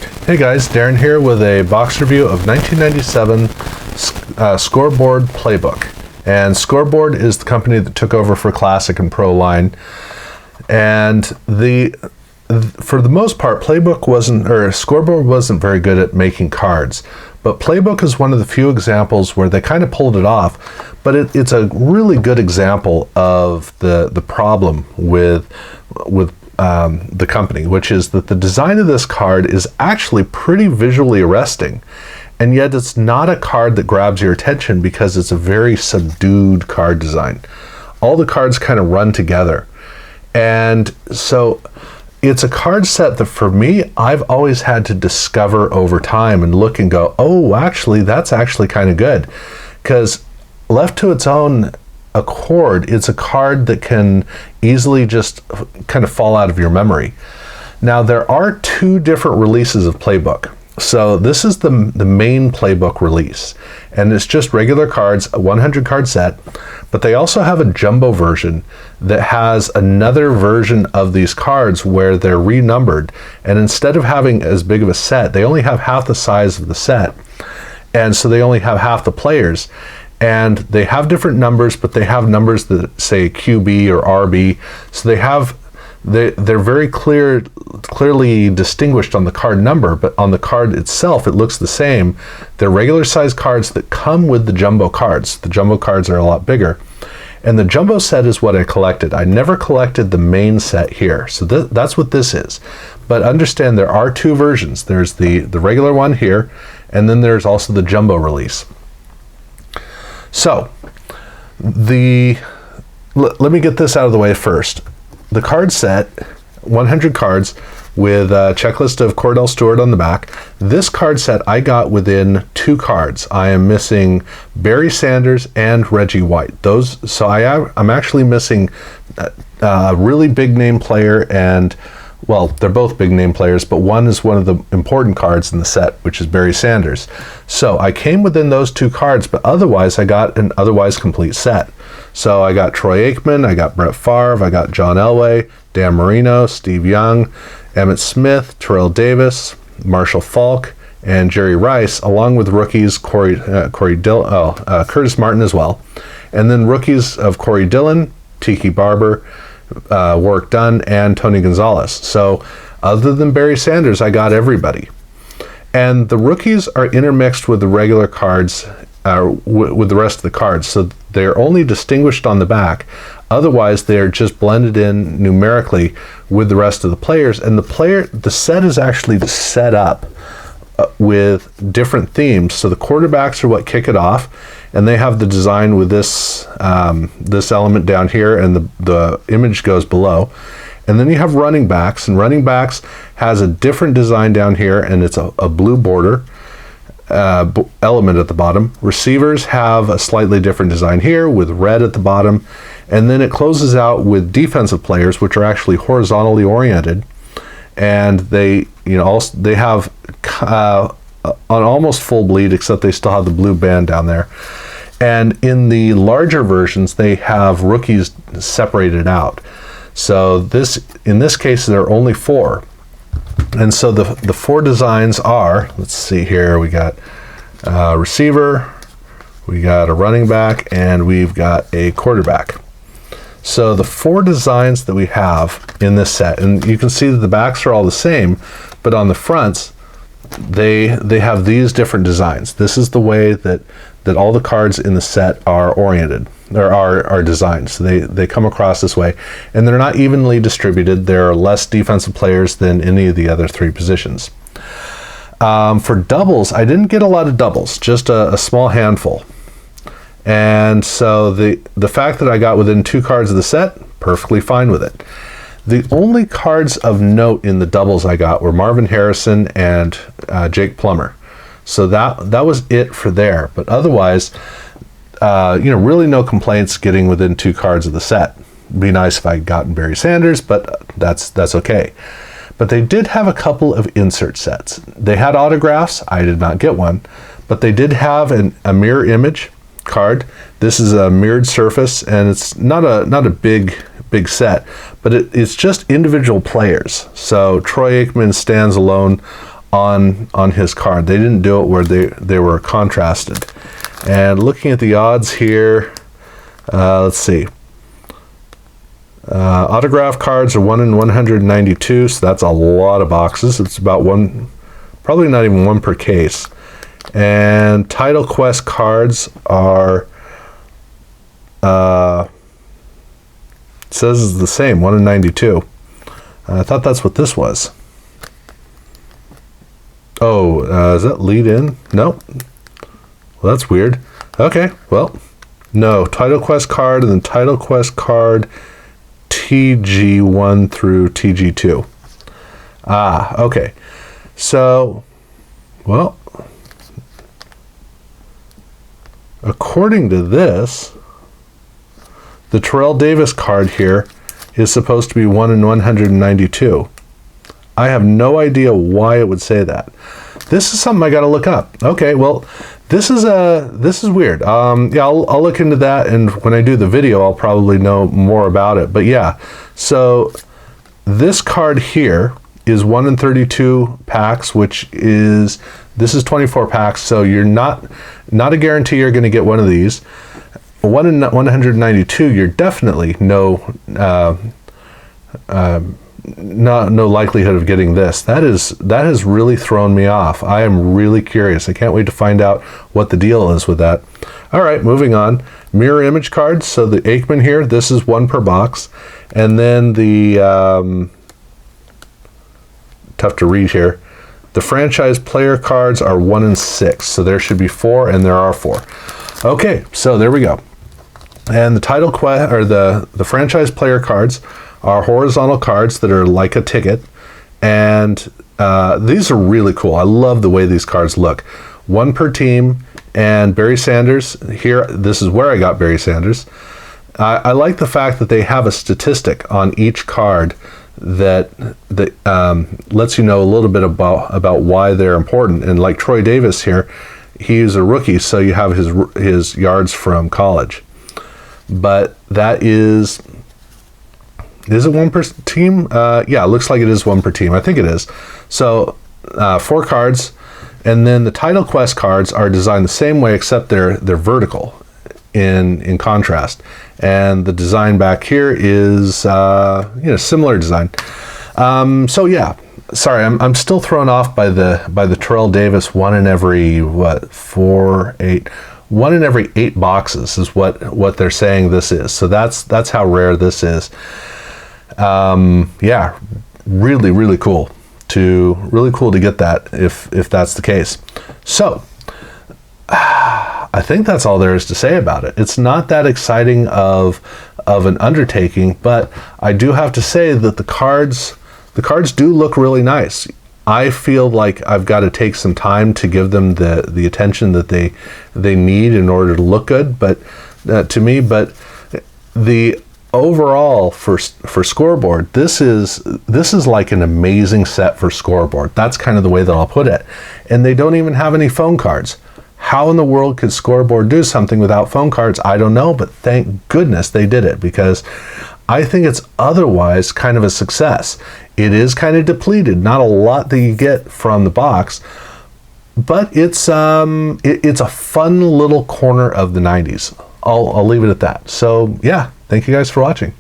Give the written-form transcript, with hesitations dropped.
Hey guys, Darren here with a box review of 1997 Scoreboard Playbook. And Scoreboard is the company that took over for Classic and Pro line. And for the most part, Scoreboard wasn't very good at making cards. But Playbook is one of the few examples where they kind of pulled it off. But it's a really good example of the problem with the company, which is that the design of this card is actually pretty visually arresting, and yet it's not a card that grabs your attention because it's a very subdued card design. All the cards kind of run together, and so it's a card set that for me, I've always had to discover over time and look and go, oh, actually, that's actually kind of good, because left to its own accord, it's a card that can easily just kind of fall out of your memory. Now, there are two different releases of Playbook. So this is the main Playbook release, and it's just regular cards, a 100 card set, but they also have a jumbo version that has another version of these cards where they're renumbered, and instead of having as big of a set, they only have half the size of the set, and so they only have half the players. And they have different numbers, but they have numbers that say QB or RB. So they're very clearly distinguished on the card number, but on the card itself, it looks the same. They're regular size cards that come with the jumbo cards. The jumbo cards are a lot bigger. And the jumbo set is what I collected. I never collected the main set here. So that's what this is. But understand there are two versions. There's the regular one here, and then there's also the jumbo release. So, let me get this out of the way first. The card set, 100 cards with a checklist of Cordell Stewart on the back. This card set I got within 2 cards. I am missing Barry Sanders and Reggie White. I'm actually missing a really big name player, and well, they're both big name players, but one is one of the important cards in the set, which is Barry Sanders. So I came within those 2 cards, but otherwise I got an otherwise complete set. So I got Troy Aikman, I got Brett Favre, I got John Elway, Dan Marino, Steve Young, Emmitt Smith, Terrell Davis, Marshall Faulk, and Jerry Rice, along with rookies Curtis Martin as well. And then rookies of Corey Dillon, Tiki Barber, Warwick Dunn, and Tony Gonzalez. So other than Barry Sanders, I got everybody. And the rookies are intermixed with the regular cards, with the rest of the cards. So they're only distinguished on the back. Otherwise, they're just blended in numerically with the rest of the players. And the set is actually set up with different themes. So the quarterbacks are what kick it off, and they have the design with this element down here, and the image goes below. And then you have running backs, and running backs has a different design down here, and it's a blue border element at the bottom. Receivers have a slightly different design here with red at the bottom, and then it closes out with defensive players, which are actually horizontally oriented, and they have an almost full bleed, except they still have the blue band down there. And in the larger versions, they have rookies separated out. So in this case, there are only 4. And so the 4 designs are, let's see here, we got a receiver, we got a running back, and we've got a quarterback. So the 4 designs that we have in this set, and you can see that the backs are all the same, but on the fronts, they have these different designs. This is the way that all the cards in the set are oriented, or are designed. So they come across this way, and they're not evenly distributed. There are less defensive players than any of the other 3 positions. For doubles, I didn't get a lot of doubles, just a small handful. And so the fact that I got within 2 cards of the set, perfectly fine with it. The only cards of note in the doubles I got were Marvin Harrison and Jake Plummer. So that was it for there. But otherwise, really no complaints getting within 2 cards of the set. It'd be nice if I had gotten Barry Sanders, but that's okay. But they did have a couple of insert sets. They had autographs. I did not get one, but they did have a mirror image card. This is a mirrored surface, and it's not a big set, but it's just individual players. So Troy Aikman stands alone on his card. They didn't do it where they were contrasted. And looking at the odds here, let's see. Autograph cards are 1 in 192, so that's a lot of boxes. It's about one, probably not even one per case. And Title Quest cards are, it says it's the same, 1 in 92. I thought that's what this was. Oh, is that lead in? No. Well, that's weird. Okay, well, no. Title Quest card and then Title Quest card TG1 through TG2. Ah, okay. So, well, according to this, the Terrell Davis card here is supposed to be 1 in 192. I have no idea why it would say that. This is something I got to look up. Okay, well, this is weird. Yeah, I'll look into that, and when I do the video, I'll probably know more about it. But yeah, so this card here is 1 in 32 packs, which is, this is 24 packs, so you're not a guarantee you're going to get one of these. 1 in 192, you're definitely no likelihood of getting this. That has really thrown me off. I am really curious. I can't wait to find out what the deal is with that. All right, moving on. Mirror image cards. So the Aikman here, this is 1 per box. And then the, tough to read here, the franchise player cards are 1 in 6. So there should be 4, and there are 4. Okay, so there we go. And the Title Quest, or the franchise player cards, are horizontal cards that are like a ticket, and these are really cool. I love the way these cards look. 1 per team, and Barry Sanders here, this is where I got Barry Sanders. I like the fact that they have a statistic on each card that lets you know a little bit about why they're important. And like Troy Davis here, he's a rookie, so you have his yards from college. But that is it 1 per team? Yeah, it looks like it is 1 per team. I think it is. So 4 cards, and then the Title Quest cards are designed the same way, except they're vertical in contrast. And the design back here is similar design. So yeah, sorry, I'm still thrown off by the Terrell Davis 1 in every 1 in every 8 boxes is what they're saying this is. So that's how rare this is. Yeah, really cool to get that if that's the case. So I think that's all there is to say about it. It's not that exciting of an undertaking, but I do have to say that the cards do look really nice. I feel like I've got to take some time to give them the attention that they need in order to look good, but the overall for Scoreboard, this is like an amazing set for Scoreboard. That's kind of the way that I'll put it. And they don't even have any phone cards. How in the world could Scoreboard do something without phone cards? I don't know, but thank goodness they did it, because I think it's otherwise kind of a success. It is kind of depleted, not a lot that you get from the box, but it's a fun little corner of the 90s. I'll leave it at that. So yeah, thank you guys for watching.